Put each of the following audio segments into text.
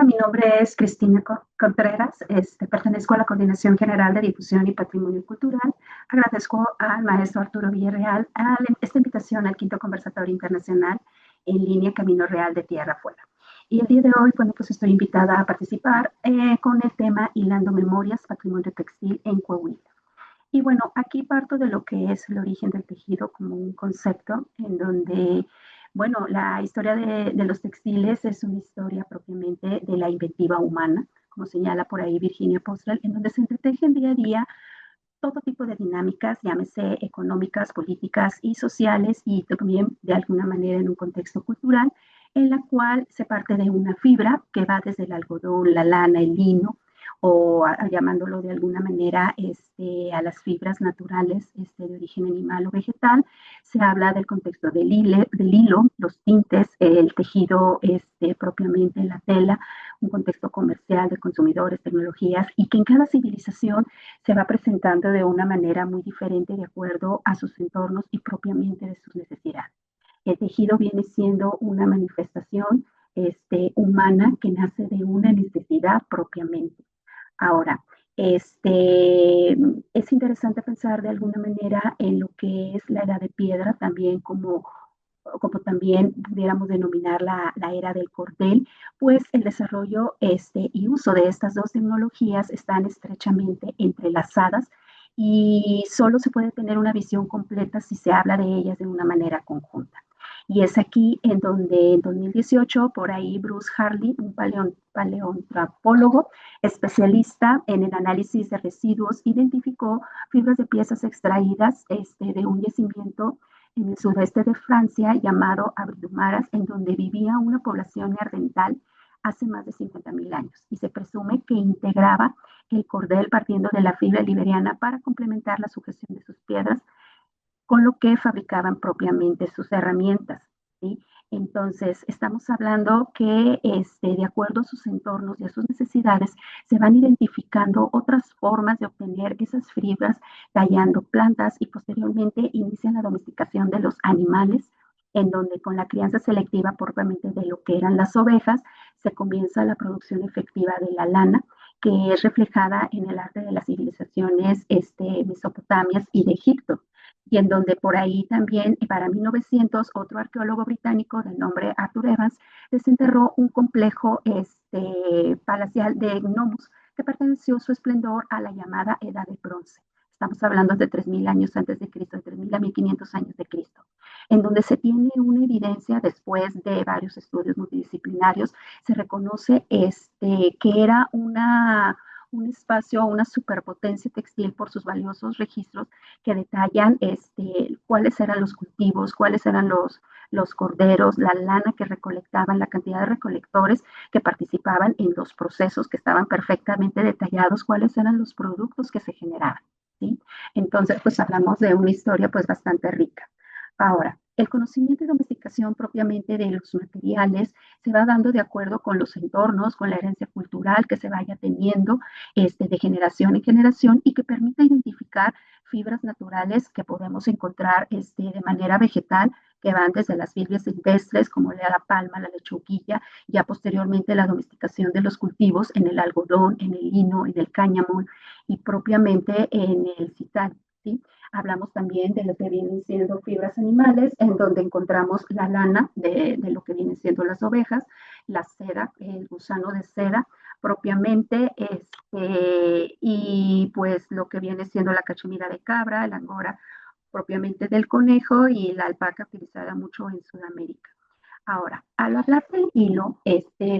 mi nombre es Cristina Contreras, pertenezco a la Coordinación General de Difusión y Patrimonio Cultural. Agradezco al maestro Arturo Villarreal esta invitación al quinto conversatorio internacional en línea Camino Real de Tierra Afuera. Y el día de hoy, bueno, pues estoy invitada a participar con el tema Hilando Memorias, Patrimonio Textil en Coahuila. Y bueno, aquí parto de lo que es el origen del tejido como un concepto en donde, bueno, la historia de los textiles es una historia propiamente de la inventiva humana, como señala por ahí Virginia Postral, en donde se entretejen día a día todo tipo de dinámicas, llámese económicas, políticas y sociales, y también de alguna manera en un contexto cultural, en la cual se parte de una fibra que va desde el algodón, la lana, el lino, o llamándolo de alguna manera a las fibras naturales de origen animal o vegetal. Se habla del contexto del hilo, los tintes, el tejido propiamente, la tela, un contexto comercial de consumidores, tecnologías, y que en cada civilización se va presentando de una manera muy diferente de acuerdo a sus entornos y propiamente de sus necesidades. El tejido viene siendo una manifestación humana que nace de una necesidad propiamente. Ahora, es interesante pensar de alguna manera en lo que es la edad de piedra, también como también pudiéramos denominar la era del cordel, pues el desarrollo y uso de estas dos tecnologías están estrechamente entrelazadas y solo se puede tener una visión completa si se habla de ellas de una manera conjunta. Y es aquí en donde en 2018, por ahí Bruce Hartley, un paleontropólogo especialista en el análisis de residuos, identificó fibras de piezas extraídas de un yacimiento en el sureste de Francia llamado Abril-Dumaras, en donde vivía una población neandertal hace más de 50.000 años, y se presume que integraba el cordel partiendo de la fibra liberiana para complementar la sujeción de sus piedras, con lo que fabricaban propiamente sus herramientas, ¿sí? Entonces, estamos hablando que de acuerdo a sus entornos y a sus necesidades, se van identificando otras formas de obtener esas fibras, tallando plantas, y posteriormente inician la domesticación de los animales, en donde con la crianza selectiva propiamente de lo que eran las ovejas, se comienza la producción efectiva de la lana, que es reflejada en el arte de las civilizaciones mesopotamias y de Egipto, y en donde por ahí también, para 1900, otro arqueólogo británico de nombre Arthur Evans desenterró un complejo palacial de gnomos que perteneció su esplendor a la llamada Edad de Bronce. Estamos hablando de 3.000 años antes de Cristo, de 3.000 a 1.500 años de Cristo, en donde se tiene una evidencia después de varios estudios multidisciplinarios, se reconoce que era un espacio, una superpotencia textil por sus valiosos registros que detallan cuáles eran los cultivos, cuáles eran los corderos, la lana que recolectaban, la cantidad de recolectores que participaban en los procesos que estaban perfectamente detallados, cuáles eran los productos que se generaban, ¿sí? Entonces, pues hablamos de una historia pues bastante rica. Ahora, el conocimiento y domesticación propiamente de los materiales se va dando de acuerdo con los entornos, con la herencia cultural que se vaya teniendo de generación en generación, y que permita identificar fibras naturales que podemos encontrar de manera vegetal, que van desde las fibras silvestres como la palma, la lechuguilla, ya posteriormente la domesticación de los cultivos en el algodón, en el lino, en el cáñamo y propiamente en el cital, ¿sí? Hablamos también de lo que vienen siendo fibras animales, en donde encontramos la lana de lo que vienen siendo las ovejas, la seda, el gusano de seda propiamente, y pues lo que viene siendo la cachemira de cabra, el angora propiamente del conejo, y la alpaca utilizada mucho en Sudamérica. Ahora, al hablar del hilo,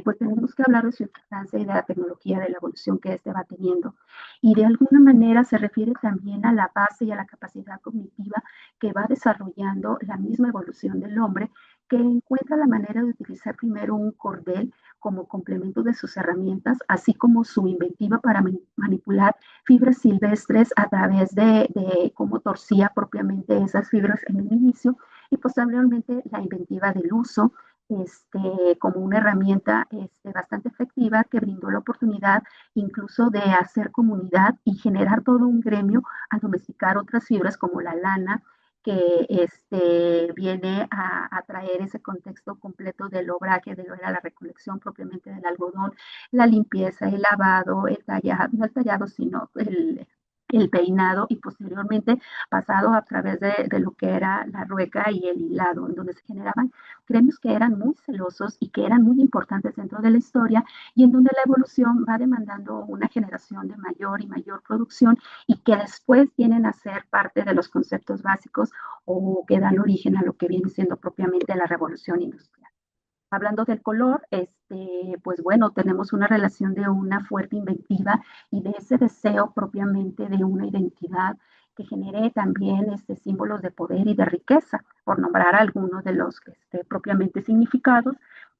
pues tenemos que hablar de su importancia y de la tecnología, de la evolución que va teniendo. Y de alguna manera se refiere también a la base y a la capacidad cognitiva que va desarrollando la misma evolución del hombre, que encuentra la manera de utilizar primero un cordel como complemento de sus herramientas, así como su inventiva para manipular fibras silvestres a través de cómo torcía propiamente esas fibras en el inicio, y posteriormente la inventiva del uso como una herramienta bastante efectiva, que brindó la oportunidad incluso de hacer comunidad y generar todo un gremio al domesticar otras fibras como la lana, que viene a traer ese contexto completo del obraje, de lo era la recolección propiamente del algodón, la limpieza, el lavado, el tallado, no el tallado, sino el peinado y posteriormente pasado a través de lo que era la rueca y el hilado, en donde se generaban gremios que eran muy celosos y que eran muy importantes dentro de la historia y en donde la evolución va demandando una generación de mayor y mayor producción y que después vienen a ser parte de los conceptos básicos o que dan origen a lo que viene siendo propiamente la revolución industrial. Hablando del color, pues bueno, tenemos una relación de una fuerte inventiva y de ese deseo propiamente de una identidad que genere también símbolos de poder y de riqueza, por nombrar algunos de los propiamente significados,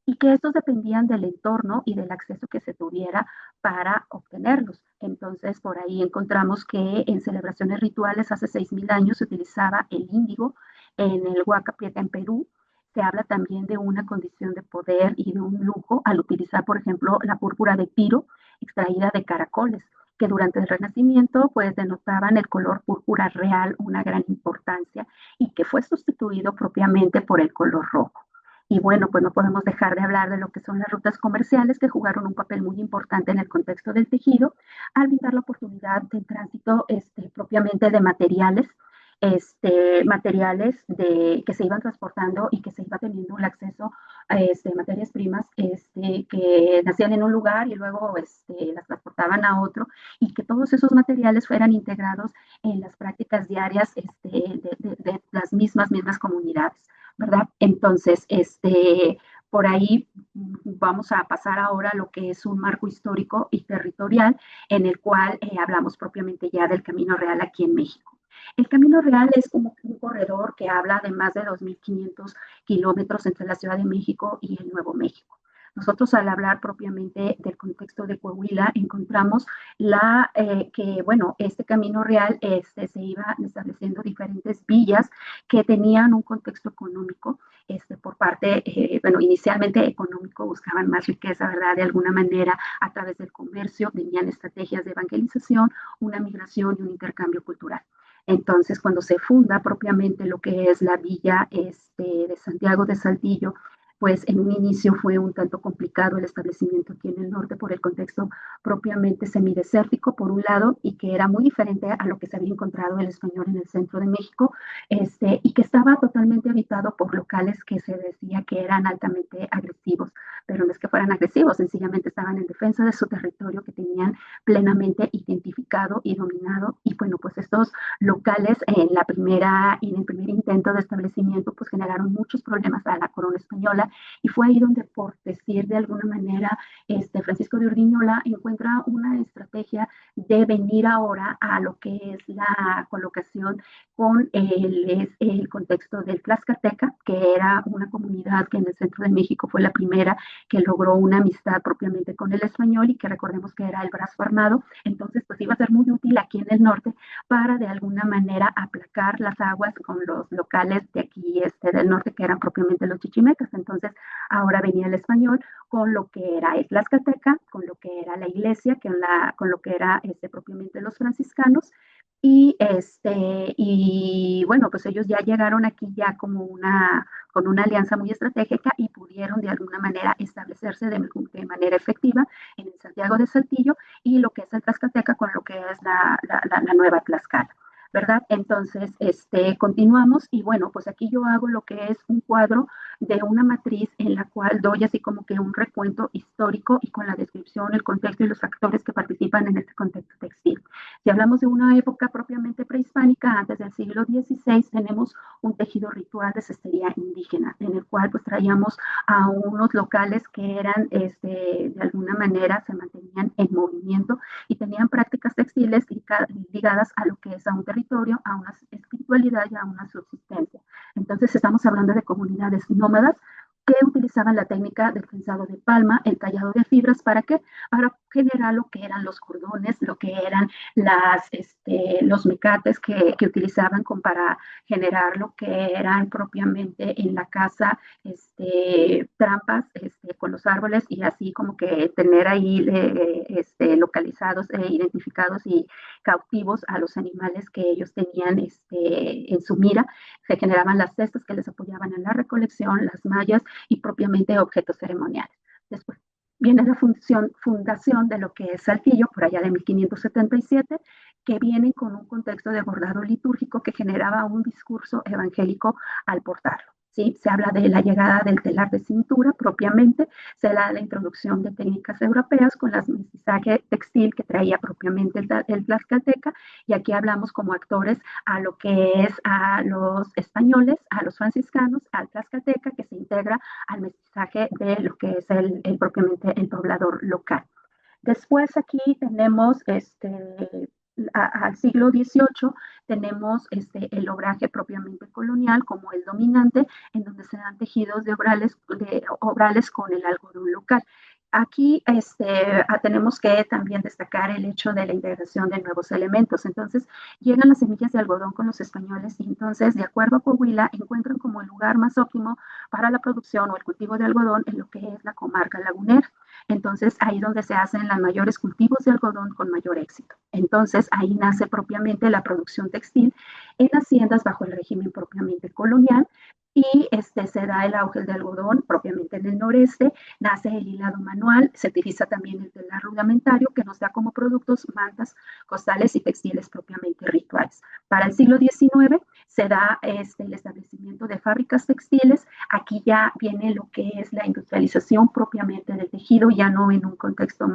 y que estos dependían del entorno y del acceso que se tuviera para obtenerlos. Entonces, por ahí encontramos que en celebraciones rituales hace 6.000 años se utilizaba el índigo, en el Huaca Prieta en Perú, se habla también de una condición de poder y de un lujo al utilizar, por ejemplo, la púrpura de piro extraída de caracoles, que durante el Renacimiento pues denotaban el color púrpura real, una gran importancia, y que fue sustituido propiamente por el color rojo. Y bueno, pues no podemos dejar de hablar de lo que son las rutas comerciales que jugaron un papel muy importante en el contexto del tejido, al brindar la oportunidad del tránsito propiamente de materiales, materiales que se iban transportando y que se iba teniendo el acceso a materias primas que nacían en un lugar y luego las transportaban a otro, y que todos esos materiales fueran integrados en las prácticas diarias de las mismas comunidades, ¿verdad? Entonces, por ahí vamos a pasar ahora a lo que es un marco histórico y territorial en el cual hablamos propiamente ya del Camino Real aquí en México. El Camino Real es como un corredor que habla de más de 2.500 kilómetros entre la Ciudad de México y el Nuevo México. Nosotros al hablar propiamente del contexto de Coahuila encontramos que, bueno, este Camino Real se iba estableciendo diferentes villas que tenían un contexto económico, por parte, bueno, inicialmente económico, buscaban más riqueza, ¿verdad? De alguna manera, a través del comercio, venían estrategias de evangelización, una migración y un intercambio cultural. Entonces, cuando se funda propiamente lo que es la villa de Santiago de Saltillo, pues en un inicio fue un tanto complicado el establecimiento aquí en el norte por el contexto propiamente semidesértico, por un lado, y que era muy diferente a lo que se había encontrado el español en el centro de México, y que estaba totalmente habitado por locales que se decía que eran altamente agresivos, pero no es que fueran agresivos, sencillamente estaban en defensa de su territorio que tenían plenamente identificado y dominado, y bueno, pues estos locales en el primer intento de establecimiento pues generaron muchos problemas a la corona española, y fue ahí donde, por decir de alguna manera, Francisco de Urdiñola encuentra una estrategia de venir ahora a lo que es la colocación con el contexto del Tlaxcalteca, que era una comunidad que en el centro de México fue la primera que logró una amistad propiamente con el español y que recordemos que era el brazo armado. Entonces pues iba a ser muy útil aquí en el norte para de alguna manera aplacar las aguas con los locales de aquí del norte, que eran propiamente los chichimecas. Entonces ahora venía el español con lo que era el Tlaxcalteca, con lo que era la iglesia, con lo que era propiamente los franciscanos, y bueno, pues ellos ya llegaron aquí ya con una alianza muy estratégica y pudieron de alguna manera establecerse de manera efectiva en el Santiago de Saltillo y lo que es el Tlaxcalteca con lo que es la nueva Tlaxcala, ¿verdad? Entonces, continuamos y bueno, pues aquí yo hago lo que es un cuadro de una matriz en la cual doy así como que un recuento histórico y con la descripción, el contexto y los actores que participan en este contexto textil. Si hablamos de una época propiamente prehispánica, antes del siglo XVI, tenemos un tejido ritual de cestería indígena, en el cual pues traíamos a unos locales que eran, de alguna manera, se mantenían en movimiento y tenían prácticas textiles ligadas a lo que es a un territorio, a una espiritualidad y a una subsistencia. Entonces estamos hablando de comunidades nómadas que utilizaban la técnica del trenzado de palma, el tallado de fibras, ¿para qué? Para generar lo que eran los cordones, lo que eran los mecates que utilizaban para generar lo que eran propiamente en la casa, trampas con los árboles y así como que tener ahí localizados e identificados y cautivos a los animales que ellos tenían en su mira. Se generaban las cestas que les apoyaban en la recolección, las mallas y propiamente objetos ceremoniales. Después viene la fundación de lo que es Saltillo, por allá de 1577, que viene con un contexto de bordado litúrgico que generaba un discurso evangélico al portarlo. ¿Sí? Se habla de la llegada del telar de cintura propiamente, se da la introducción de técnicas europeas con las mestizaje textil que traía propiamente el tlaxcalteca, y aquí hablamos como actores a lo que es a los españoles, a los franciscanos, al tlaxcalteca, que se integra al mestizaje de lo que es propiamente el poblador local. Después aquí tenemos al siglo XVIII tenemos el obraje propiamente colonial como el dominante, en donde se dan tejidos de obrales con el algodón local. Aquí tenemos que también destacar el hecho de la integración de nuevos elementos. Entonces, llegan las semillas de algodón con los españoles y entonces, de acuerdo a Coahuila, encuentran como el lugar más óptimo para la producción o el cultivo de algodón en lo que es la comarca lagunera. Entonces, ahí donde se hacen los mayores cultivos de algodón con mayor éxito. Entonces, ahí nace propiamente la producción textil en haciendas bajo el régimen propiamente colonial, y se da el auge de algodón propiamente en el noreste, nace el hilado manual, se utiliza también el telar rudimentario que nos da como productos mantas, costales y textiles propiamente rituales. Para el siglo XIX se da el establecimiento de fábricas textiles. Aquí ya viene lo que es la industrialización propiamente del tejido, ya no en un contexto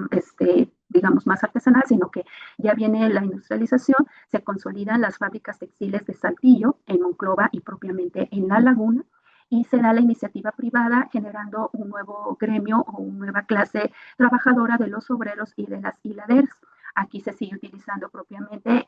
digamos más artesanal, sino que ya viene la industrialización, se consolidan las fábricas textiles de Saltillo, en Monclova y propiamente en La Laguna, y se da la iniciativa privada generando un nuevo gremio o una nueva clase trabajadora de los obreros y de las hiladeras. Aquí se sigue utilizando propiamente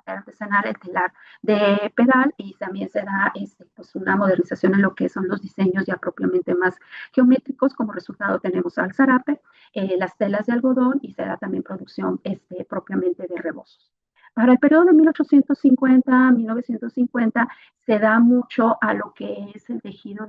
artesanal el telar de pedal, y también se da pues una modernización en lo que son los diseños ya propiamente más geométricos. Como resultado tenemos al zarape, las telas de algodón, y se da también producción propiamente de rebozos. Para el periodo de 1850 a 1950 se da mucho a lo que es el tejido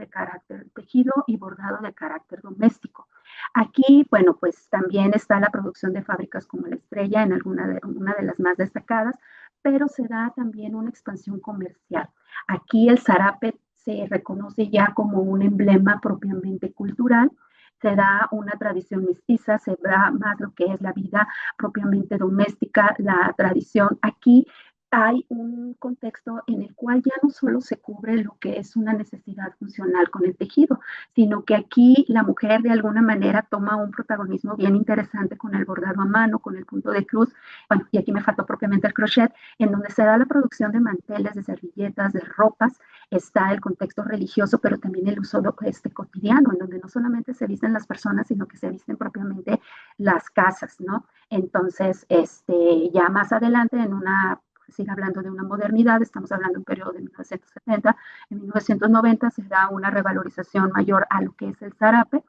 y bordado de carácter doméstico. Aquí, bueno, pues también está la producción de fábricas como La Estrella, en una de las más destacadas, pero se da también una expansión comercial. Aquí el zarape se reconoce ya como un emblema propiamente cultural, se da una tradición mestiza, se da más lo que es la vida propiamente doméstica, la tradición. Aquí hay un contexto en el cual ya no solo se cubre lo que es una necesidad funcional con el tejido, sino que aquí la mujer de alguna manera toma un protagonismo bien interesante con el bordado a mano, con el punto de cruz. Bueno, y aquí me faltó propiamente el crochet, en donde se da la producción de manteles, de servilletas, de ropas. Está el contexto religioso, pero también el uso cotidiano, en donde no solamente se visten las personas, sino que se visten propiamente las casas, ¿no? Entonces, ya más adelante sigue hablando de una modernidad, estamos hablando de un periodo de 1970, en 1990 se da una revalorización mayor a lo que es el zarape,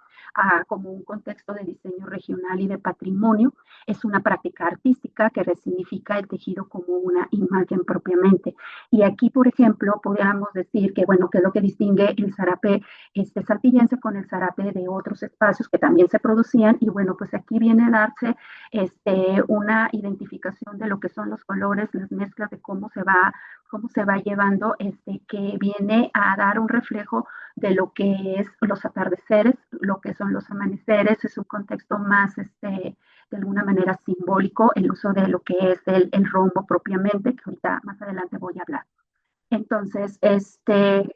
como un contexto de diseño regional y de patrimonio. Es una práctica artística que resignifica el tejido como una imagen propiamente. Y aquí, por ejemplo, podríamos decir que, bueno, que es lo que distingue el zarape saltillense con el zarape de otros espacios que también se producían. Y bueno, pues aquí viene a darse una identificación de lo que son los colores, las mezclas de cómo se va llevando, que viene a dar un reflejo de lo que es los atardeceres, lo que son los amaneceres. Es un contexto más, de alguna manera simbólico, el uso de lo que es el rombo propiamente, que ahorita más adelante voy a hablar. Entonces,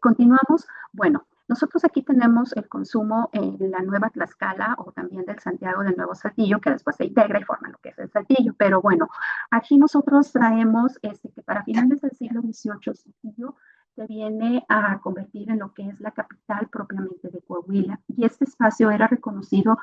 continuamos. Bueno, nosotros aquí tenemos el consumo en la Nueva Tlaxcala, o también del Santiago del Nuevo Saltillo, que después se integra y forma lo que es el Saltillo. Pero bueno, aquí nosotros traemos que para finales del siglo XVIII, Saltillo se viene a convertir en lo que es la capital propiamente de Coahuila. Y este espacio era reconocido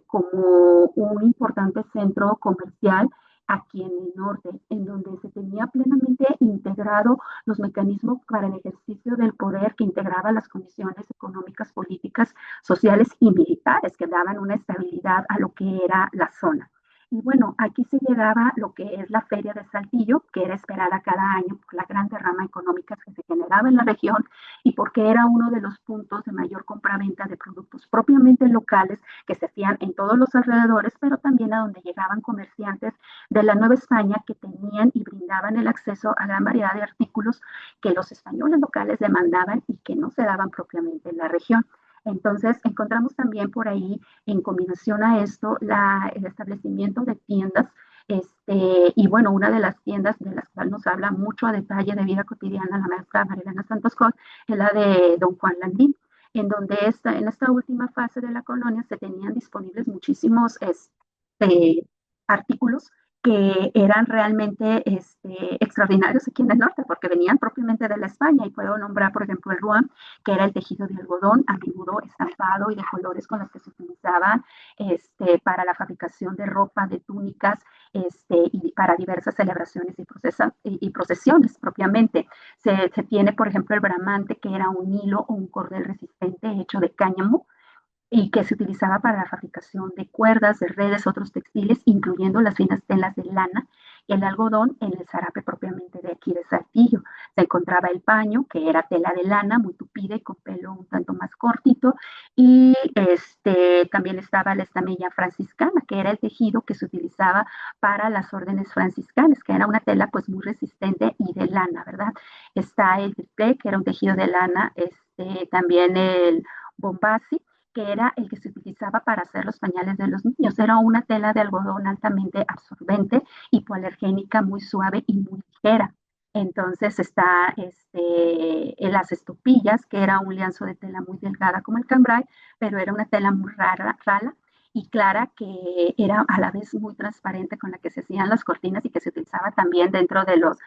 como un importante centro comercial aquí en el norte, en donde se tenía plenamente integrado los mecanismos para el ejercicio del poder que integraba las condiciones económicas, políticas, sociales y militares que daban una estabilidad a lo que era la zona. Y bueno, aquí se llegaba lo que es la Feria de Saltillo, que era esperada cada año por la gran derrama económica que se generaba en la región y porque era uno de los puntos de mayor compraventa de productos propiamente locales que se hacían en todos los alrededores, pero también a donde llegaban comerciantes de la Nueva España que tenían y brindaban el acceso a gran variedad de artículos que los españoles locales demandaban y que no se daban propiamente en la región. Entonces, encontramos también por ahí, en combinación a esto, el establecimiento de tiendas. Y bueno, una de las tiendas de las cuales nos habla mucho a detalle de vida cotidiana la maestra Marilena Santos Scott es la de Don Juan Landín, en donde en esta última fase de la colonia se tenían disponibles muchísimos artículos que eran realmente extraordinarios aquí en el norte, porque venían propiamente de la España, y puedo nombrar, por ejemplo, el ruam, que era el tejido de algodón, a menudo estampado y de colores con los que se utilizaban para la fabricación de ropa, de túnicas, y para diversas celebraciones y procesiones propiamente. Se tiene, por ejemplo, el bramante, que era un hilo o un cordel resistente hecho de cáñamo, y que se utilizaba para la fabricación de cuerdas, de redes, otros textiles, incluyendo las finas telas de lana, el algodón en el zarape propiamente de aquí de Saltillo. Se encontraba el paño, que era tela de lana, muy tupida y con pelo un tanto más cortito, y también estaba la estamilla franciscana, que era el tejido que se utilizaba para las órdenes franciscanas, que era una tela pues muy resistente y de lana, ¿verdad? Está el triplé, que era un tejido de lana, también el bombasi, que era el que se utilizaba para hacer los pañales de los niños. Era una tela de algodón altamente absorbente, hipoalergénica, muy suave y muy ligera. Entonces está en las estopillas, que era un lienzo de tela muy delgada como el cambray, pero era una tela muy rala y clara, que era a la vez muy transparente, con la que se hacían las cortinas y que se utilizaba también dentro de los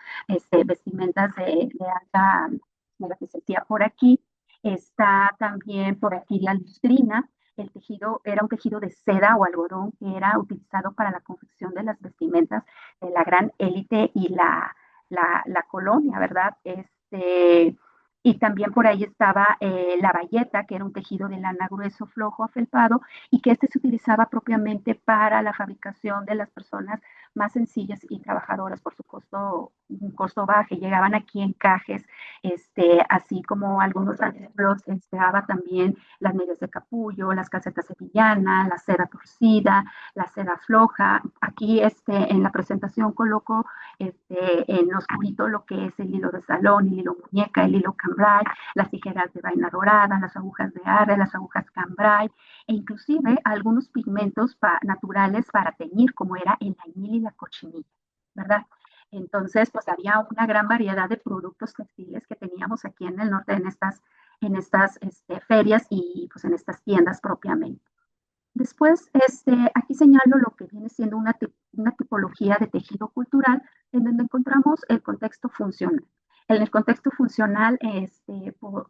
vestimentas de alta, de la que se hacía por aquí. Está también por aquí la lustrina. El tejido era un tejido de seda o algodón que era utilizado para la confección de las vestimentas de la gran élite y la colonia, ¿verdad? Y también por ahí estaba la bayeta, que era un tejido de lana grueso, flojo, afelpado, y que se utilizaba propiamente para la fabricación de las personas más sencillas y trabajadoras por su un costo bajo. Llegaban aquí encajes, así como algunos ejemplos, daba también las medias de capullo, las calcetas sevillanas, la seda torcida, la seda floja. Aquí en la presentación coloco en oscurito lo que es el hilo de salón, el hilo muñeca, el hilo cambray, las tijeras de vaina dorada, las agujas de arre, las agujas cambray, e inclusive algunos pigmentos naturales para teñir, como era el añil y la cochinilla, ¿verdad? Entonces, pues había una gran variedad de productos textiles que teníamos aquí en el norte, en estas ferias y pues en estas tiendas propiamente. Después, aquí señalo lo que viene siendo una tipología de tejido cultural en donde encontramos el contexto funcional. En el contexto funcional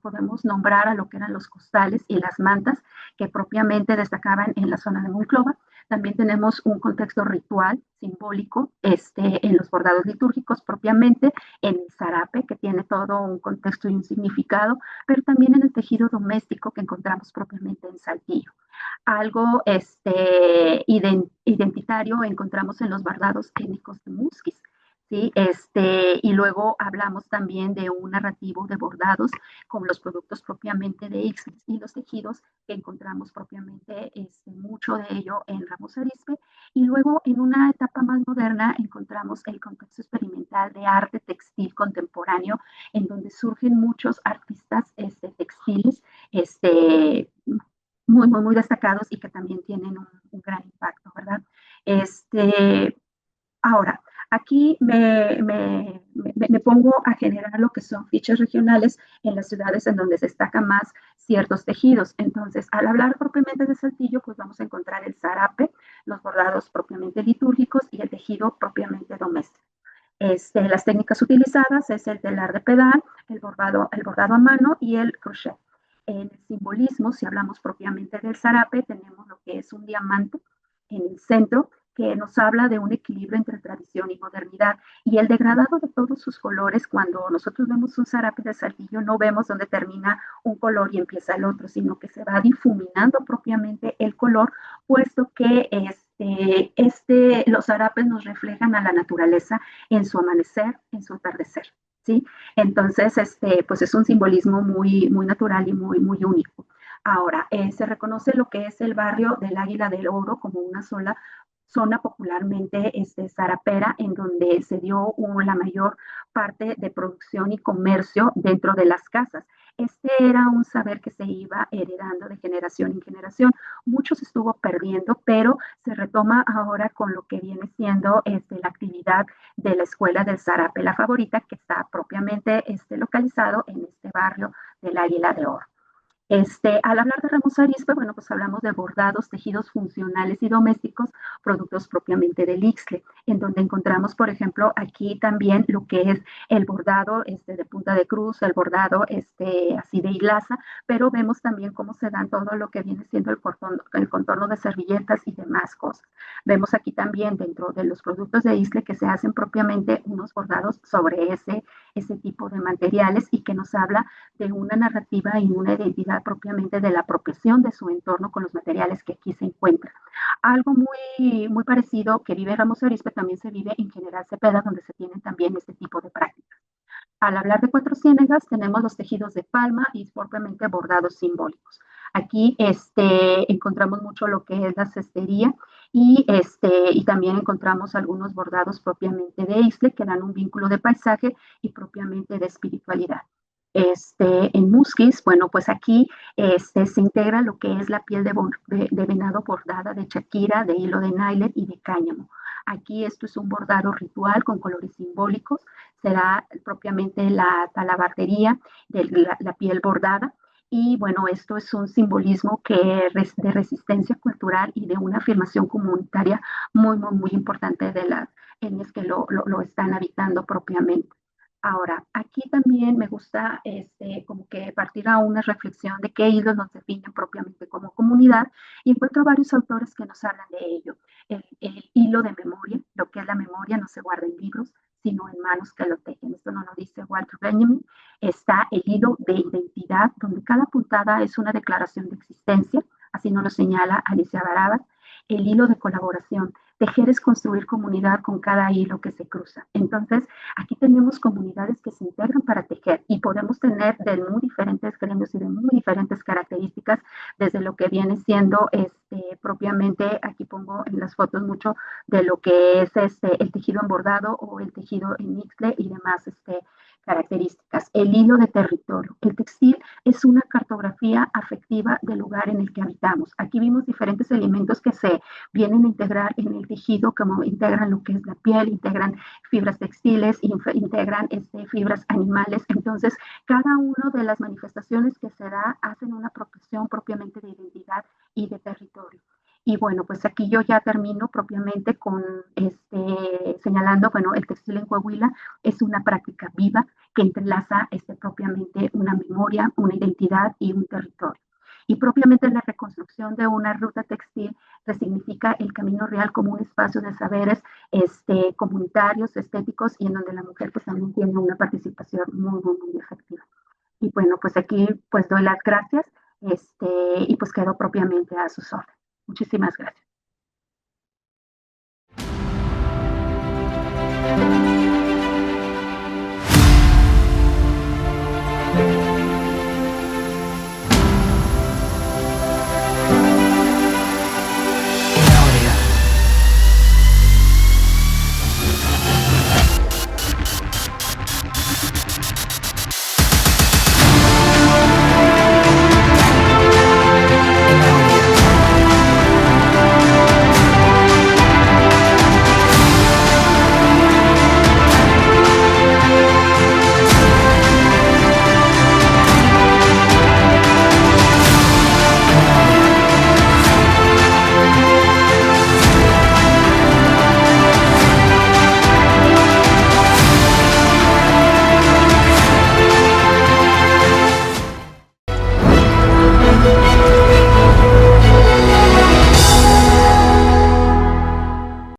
podemos nombrar a lo que eran los costales y las mantas que propiamente destacaban en la zona de Monclova. También tenemos un contexto ritual, simbólico, en los bordados litúrgicos propiamente, en el zarape, que tiene todo un contexto y un significado, pero también en el tejido doméstico que encontramos propiamente en Saltillo. Algo identitario encontramos en los bordados étnicos de Musquis. ¿Sí? Y luego hablamos también de un narrativo de bordados con los productos propiamente de Ixtlis y los tejidos que encontramos propiamente, mucho de ello en Ramos Arizpe. Y luego en una etapa más moderna encontramos el contexto experimental de arte textil contemporáneo, en donde surgen muchos artistas textiles muy, muy, muy destacados y que también tienen un gran impacto, ¿verdad? Ahora, aquí me pongo a generar lo que son fichas regionales en las ciudades en donde se destacan más ciertos tejidos. Entonces, al hablar propiamente de Saltillo, pues vamos a encontrar el zarape, los bordados propiamente litúrgicos y el tejido propiamente doméstico. Las técnicas utilizadas es el telar de pedal, el bordado a mano y el crochet. En el simbolismo, si hablamos propiamente del zarape, tenemos lo que es un diamante en el centro, que nos habla de un equilibrio entre tradición y modernidad. Y el degradado de todos sus colores, cuando nosotros vemos un zarape de Saltillo, no vemos dónde termina un color y empieza el otro, sino que se va difuminando propiamente el color, puesto que los zarapes nos reflejan a la naturaleza en su amanecer, en su atardecer. ¿Sí? Entonces, pues es un simbolismo muy, muy natural y muy, muy único. Ahora, se reconoce lo que es el barrio del Águila del Oro como una sola zona popularmente zarapera, en donde se dio la mayor parte de producción y comercio dentro de las casas. Este era un saber que se iba heredando de generación en generación. Mucho se estuvo perdiendo, pero se retoma ahora con lo que viene siendo la actividad de la Escuela del Zarape, la favorita, que está propiamente localizado en este barrio del Águila de Oro. Al hablar de Ramos Arizpe, bueno, pues hablamos de bordados, tejidos funcionales y domésticos, productos propiamente del Ixtle, en donde encontramos, por ejemplo, aquí también lo que es el bordado de punta de cruz, el bordado así de hilaza, pero vemos también cómo se dan todo lo que viene siendo el contorno de servilletas y demás cosas. Vemos aquí también dentro de los productos de Ixtle que se hacen propiamente unos bordados sobre ese tipo de materiales y que nos habla de una narrativa y una identidad propiamente de la apropiación de su entorno con los materiales que aquí se encuentran. Algo muy, muy parecido que vive Ramos Arizpe también se vive en General Cepeda, donde se tienen también este tipo de prácticas. Al hablar de Cuatro Ciénegas, tenemos los tejidos de palma y propiamente bordados simbólicos. Aquí encontramos mucho lo que es la cestería y también encontramos algunos bordados propiamente de Ixtle que dan un vínculo de paisaje y propiamente de espiritualidad. En Musquis, bueno, pues aquí se integra lo que es la piel de venado bordada de chaquira, de hilo de nylon y de cáñamo. Aquí esto es un bordado ritual con colores simbólicos, será propiamente la talabartería de la piel bordada. Y bueno, esto es un simbolismo de resistencia cultural y de una afirmación comunitaria muy, muy, muy importante de las etnias que lo están habitando propiamente. Ahora, aquí también me gusta como que partir a una reflexión de qué hilos nos definen propiamente como comunidad y encuentro varios autores que nos hablan de ello. El hilo de memoria, lo que es la memoria no se guarda en libros, sino en manos que lo tejen. Esto no lo dice Walter Benjamin. Está el hilo de identidad, donde cada puntada es una declaración de existencia, así nos lo señala Alicia Barabas. El hilo de colaboración, tejer es construir comunidad con cada hilo que se cruza. Entonces, aquí tenemos comunidades que se integran para tejer y podemos tener de muy diferentes gremios y de muy diferentes características, desde lo que viene siendo propiamente, aquí pongo en las fotos mucho de lo que es el tejido en bordado o el tejido en mixle y demás características. El hilo de territorio. El textil es una cartografía afectiva del lugar en el que habitamos. Aquí vimos diferentes elementos que se vienen a integrar en el tejido, como integran lo que es la piel, integran fibras textiles, integran fibras animales. Entonces, cada una de las manifestaciones que se da hacen una apropiación propiamente de identidad y de territorio. Y bueno, pues aquí yo ya termino propiamente con señalando, bueno, el textil en Coahuila es una práctica viva que entrelaza propiamente una memoria, una identidad y un territorio. Y propiamente la reconstrucción de una ruta textil resignifica el camino real como un espacio de saberes comunitarios, estéticos y en donde la mujer pues también tiene una participación muy, muy, muy efectiva. Y bueno, pues aquí pues doy las gracias y pues quedo propiamente a sus órdenes. Muchísimas gracias.